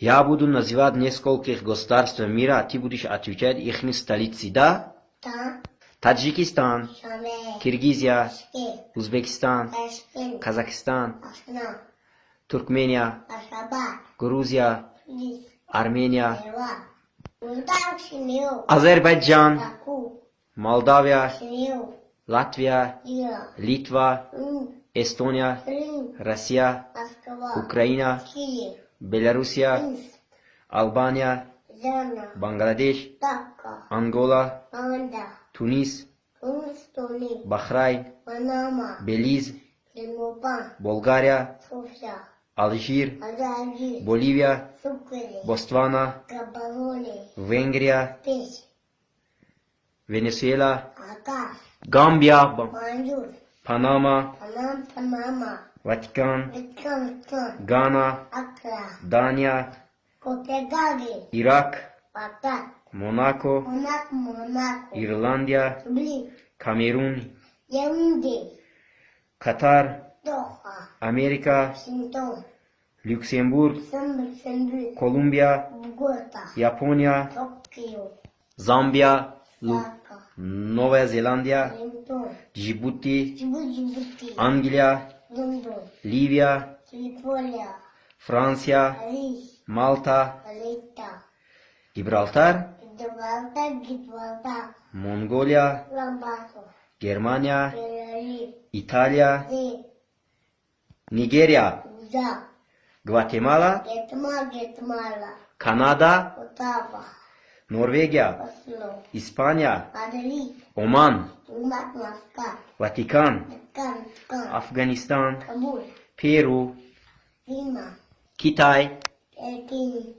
Я буду называть нескольких государств мира, а ты будешь отвечать их столицы, да? Да. Таджикистан, Шаме. Киргизия, Шке. Узбекистан, Ташкент. Казахстан, Ашна. Туркмения, Ашхабад. Грузия, Лис. Армения, Ерва. Ултан Шинил. Азербайджан, Таку. Молдавия, Шинил. Латвия, Ира. Литва, Рим. Эстония, Рим. Россия, Москва. Украина, Киев. Белоруссия, Минск. Албания, Зана. Бангладеш, Дака. Ангола, Анда. Тунис, Тунис. Бахрайн, Панама. Белиз, Лимупан. Болгария, София. Алжир, Азаги. Боливия, Сукри. Ботсвана, Габалони. Венгрия, Пеш. Венесуэла, Акаш. Гамбия, Манжур. Панама, Панама. Ватикан, Витконсин. Гана, Акра. Дания, Копенгаген. Ирак, Багдад. Монако, Монако. Ирландия, Тблис. Камерун, Яунде. Катар, Доха. Америка, Вашингтон. Люксембург, Люксембург. Колумбия, Богота. Япония, Токио. Замбия, Дака. Новая Зеландия, Веллингтон. Джибути, Джибути. Англия, Лондон. Ливия, Триполи. Франция, Париж. Малта, Лита. Гибралтар, Гибралтар. Монголия, Ламбасо. Германия, Беларусь. Италия, Зи. Нигерия, За. Гватемала, Гетмала. Канада, Отава. Норвегия, Осло. Испания, Мадрид. Оман, Умат Маскат. Ватикан, Афганистан. Афганистан, Кабул. Перу, Лима. Китай, Пекин.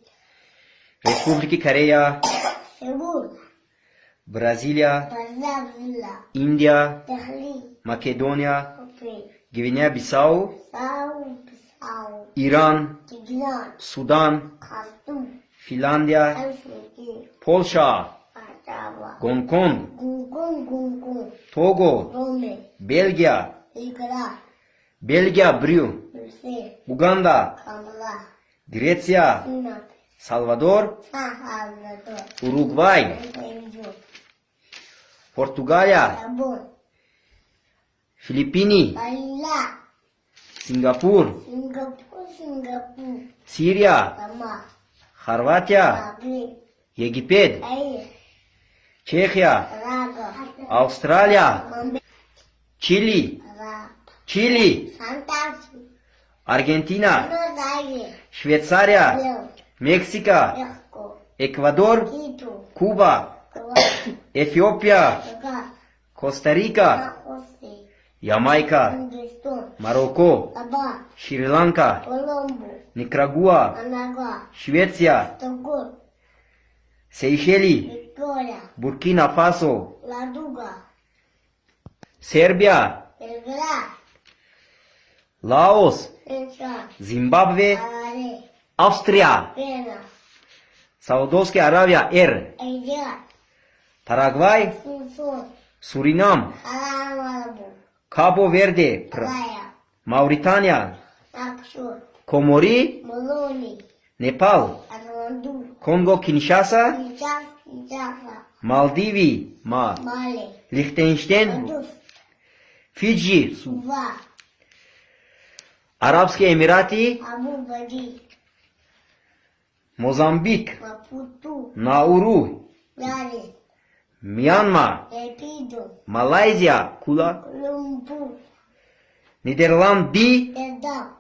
Республика Корея, Сеул. Бразилия, Бразавила. Индия, Техли. Македония, Копи. Гвинея-Бисау, Сау. Иран, Тигран. Судан, Хастум. Финляндия, Helsinki. Польша, Ottawa. Гонконг, Gung. Того, Rome. Бельгия, Igla. Брю, Brussels. Уганда, Kamala. Греция, Sinat. Салвадор, Salvador. Уругвай, Benjo. Португалия, Gabon. Филиппины, Manila. Сингапур, Singapore. Сирия, Damas. Хорватия, Madrid. Египет, Cairo. Чехия, Praga. Австралия, Bombay. Чили, Santa Fe. Аргентина, Buenos Aires. Швейцария, León. Мексика, México. Эквадор, Quito. Куба, Kuwait. Эфиопия, Ghana. Коста-Рика, Jose. Ямайка, Hindustan. Марокко, Sabah. Шри-Ланка, Colombo. Никарагуа, Managua. Швеция, Togo. Сейшели, Victoria. Буркина Фасо, Laduga. Сербия, Belgrade. Лаос, Central. Зимбабве, Harare. Австрия, Pena. Саудовская Аравия, Asia. Парагвай, Susun. Суринам, Alamalabu. Кабо-Верде, Raya. Мавритания, Akshur. Комори, Moloni. Непал, Kathmandu. Конго-Киншаса, Kinshasa. Малдиви, Mali. Лихтенштейн, Vaduz. Фиджи, Suva. Арабские Эмираты, Abu Dhabi. Мозамбик, Maputo. Науру, Bali. Мьянма, Epido. Малайзия, Кула, Colombo. Нидерланды, Edam.